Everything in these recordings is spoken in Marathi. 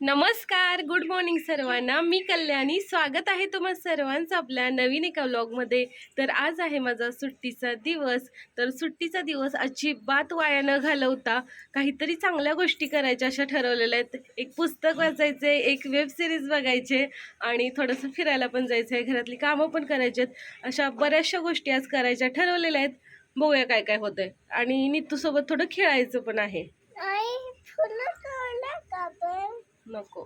नमस्कार, गुड मॉर्निंग सर्वांना. मी कल्याणी. स्वागत आहे तुम्हा सर्वांचं आपल्या नवीन एका व्लॉगमध्ये. तर आज आहे माझा सुट्टीचा दिवस. तर सुट्टीचा दिवस अजिबात वाया न घालवता काहीतरी चांगल्या गोष्टी करायच्या अशा ठरवलेल्या आहेत. एक पुस्तक वाचायचे, एक वेब सिरीज बघायचे आणि थोडंसं फिरायला पण जायचं आहे, घरातली कामं पण करायची आहेत. अशा बऱ्याचशा गोष्टी आज करायच्या ठरवलेल्या आहेत. बघूया काय काय होतंय. आणि नीतूसोबत थोडं खेळायचं पण आहे. नको.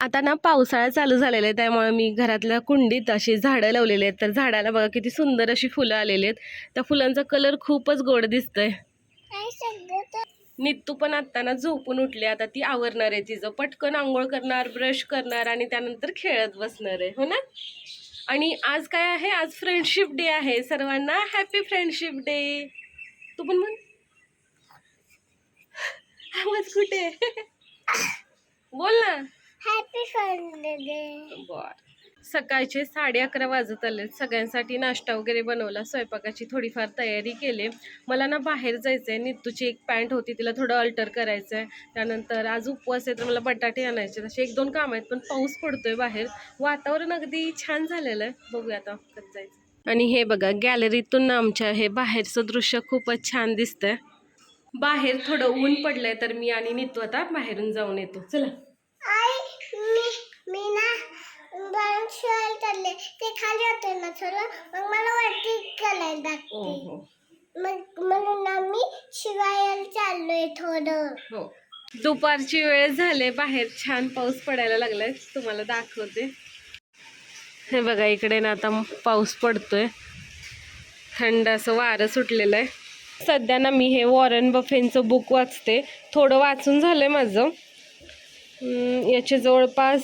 आता ना पावसाळा चालू झालेला आहे, त्यामुळे मी घरातल्या कुंडीत अशी झाडं लावलेली आहेत. तर झाडाला बघा किती सुंदर अशी फुलं आलेली आहेत. त्या फुलांचा कलर खूपच गोड दिसतोय. नित्तू पण आता ना झोपून उठली. आता ती आवरणार आहे, तिचं पटकन आंघोळ करणार, ब्रश करणार आणि त्यानंतर खेळत बसणार आहे, हो ना. आणि आज काय आहे, आज फ्रेंडशिप डे आहे. सर्वांना हॅपी फ्रेंडशिप डे. तू पण म्हण. आवाज कुठे बोल ना. Happy friendship day. बर. सकाळचे 11:30 वाजत आले. सगळ्यांसाठी नाश्ता वगैरे बनवला, स्वयंपाकाची थोडीफार तयारी केली. मला ना बाहेर जायचं आहे. नित्तूची एक पॅन्ट होती, तिला थोडं अल्टर करायचं आहे. त्यानंतर आज उपवास आहे, तर मला बटाटे आणायचे. असे 1-2 काम आहेत, पण पाऊस पडतोय बाहेर. वातावरण अगदी छान झालेलं आहे. बघूया आता कसं जायचं. आणि हे बघा, गॅलरीतून आमच्या हे बाहेरचं दृश्य खूपच छान दिसतंय. बाहेर थोडं ऊन पडलंय, तर मी आणि नित्तू आता बाहेरून जाऊन येतो. चला. मी ना ते खाली होते ना थोडं, मग मला वरती करायला लागते. म्हणून ना मी शिवायला चाललोय थोडं. हो, दुपारची वेळ झाले, बाहेर छान पाऊस पडायला लागलाय. तुम्हाला दाखवते. हे बघा, इकडे ना आता पाऊस पडतोय. थंड असं वारं सुटलेलं आहे. सध्या ना मी हे वॉरन बफेटचं बुक वाचते. थोडं वाचून झालंय माझं. याचे जवळपास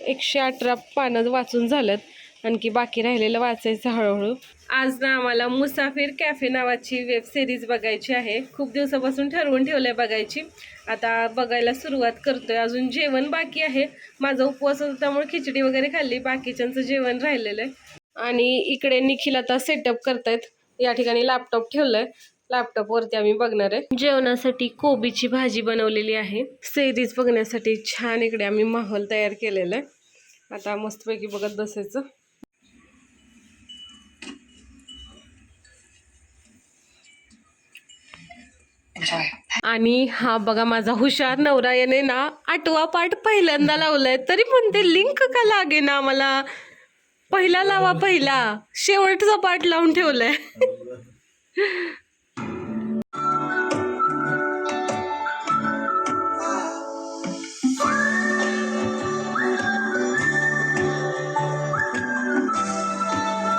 118 पानं वाचून झालेत. आणखी बाकी राहिलेलं वाचायचं हळूहळू. आज ना आम्हाला मुसाफिर कॅफे नावाची वेब सिरीज बघायची आहे. खूप दिवसापासून ठरवून ठेवलंय बघायची. आता बघायला सुरुवात करतोय. अजून जेवण बाकी आहे. माझा उपवास होता त्यामुळे खिचडी वगैरे खाल्ली, बाकीच्यांचं जेवण राहिलेलं आहे. आणि इकडे निखिल आता सेटअप करतायत. या ठिकाणी लॅपटॉप ठेवलंय, लॅपटॉपवरती आम्ही बघणार आहे. जेवणासाठी कोबीची भाजी बनवलेली आहे. सिरीज बघण्यासाठी छान इकडे आम्ही माहोल तयार केलेला आहे. आता मस्तपैकी बघत बसायचं. आणि हा बघा माझा हुशार नवरा, याने ना 8वा पाठ पहिल्यांदा लावलाय, तरी पण ते लिंक का लागे ना मला. पहिला लावा, पहिला. शेवटचा पाठ लावून ठेवलाय.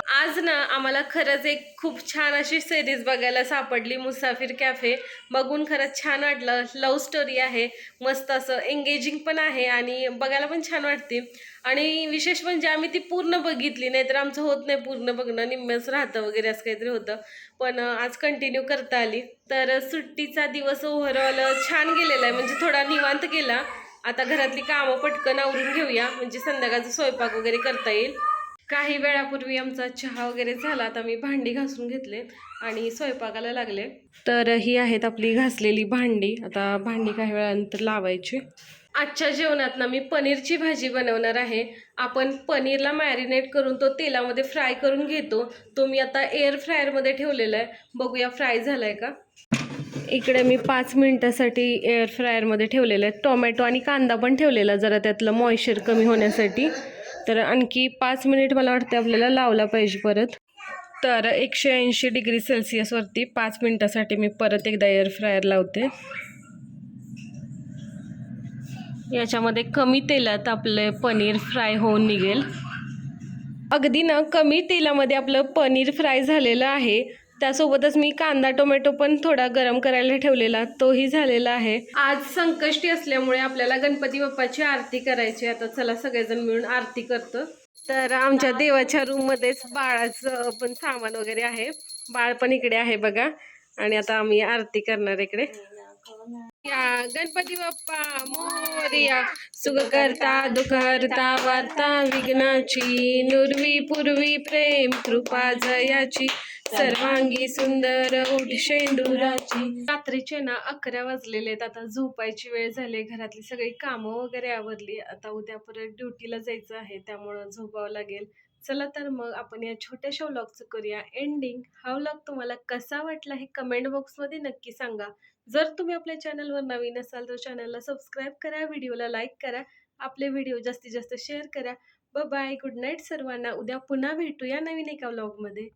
आज ना आम्हाला खरंच एक खूप छान अशी सिरीज बघायला सापडली, मुसाफिर कॅफे. बघून खरंच छान वाटलं. लव्ह स्टोरी आहे, मस्त असं एंगेजिंग पण आहे आणि बघायला पण छान वाटते. आणि विशेष म्हणजे आम्ही ती पूर्ण बघितली, नाही तर आमचं होत नाही पूर्ण बघणं, निम्मच राहतं वगैरे असं काहीतरी होतं. पण आज कंटिन्यू करता आली. तर सुट्टीचा दिवस ओव्हरऑल छान गेलेला आहे, म्हणजे थोडा निवांत गेला. आता घरातली कामं पटकन आवरून घेऊया, म्हणजे संध्याकाळचा स्वयंपाक वगैरे करता येईल. काही वेळापूर्वी आमचा चहा वगैरे झाला. आता मी भांडी घासून घेतले आणि स्वयंपाकाला लागले. तर ही आहेत आपली घासलेली भांडी. आता भांडी काही वेळानंतर लावायची. आजच्या जेवणात ना मी पनीरची भाजी बनवणार आहे. आपण पनीरला मॅरिनेट करून तो तेलामध्ये फ्राय करून घेतो. तो मी आता एअर फ्रायरमध्ये ठेवलेला आहे. बघूया फ्राय झालाय का. इकडे मी 5 मिनिटासाठी एअर फ्रायरमध्ये ठेवलेलं आहे. टोमॅटो आणि कांदा पण ठेवलेला, जरा त्यातलं मॉइश्चर कमी होण्यासाठी. तर आणखी 5 मिनिट मला वाटतं आपल्याला लावला पाहिजे परत. तर 180 डिग्री सेल्सिअसवरती 5 मिनिटासाठी मी परत एकदा एअर फ्रायर लावते. याच्यामध्ये कमी तेलात आपलं पनीर फ्राय होऊन निघेल. अगदी ना कमी तेलामध्ये आपलं पनीर फ्राय झालेलं आहे. त्यासोबतच मी कांदा टोमॅटो पण थोडा गरम करायला ठेवलेला, तोही झालेला आहे. आज संकष्टी असल्यामुळे आपल्याला गणपती बाप्पाची आरती करायची. आता चला सगळेजण मिळून आरती करतो. तर आमच्या देवाच्या रूममध्येच बाळाचं पण सामान वगैरे आहे. बाळ पण इकडे आहे बघा. आणि आता आम्ही आरती करणार इकडे. या गणपती बाप्पा मोरया, सुख करता दुःख हरता वार्ता विघ्नाची, नुरवी पूर्वी प्रेम कृपा जयाची, सर्वांगी सुंदर ओढ शेंडुराची. रात्रीचे ना 11 वाजलेले आहेत. आता झोपायची वेळ झाली. घरातली सगळी कामं वगैरे आवरली. आता उद्या परत ड्युटीला जायचं आहे, त्यामुळं झोपावं लागेल. चला तर मग आपण या छोट्याशा व्लॉगचं करूया एंडिंग. हा व्लॉग तुम्हाला कसा वाटला हे कमेंट बॉक्समध्ये नक्की सांगा. जर तुम्ही आपल्या चॅनलवर नवीन असाल तर चॅनलला सबस्क्राईब करा, व्हिडिओला लाईक करा, आपले व्हिडिओ जास्तीत जास्त शेअर करा. बाय बाय, गुड नाईट सर्वांना. उद्या पुन्हा भेटूया नवीन एका व्लॉगमध्ये.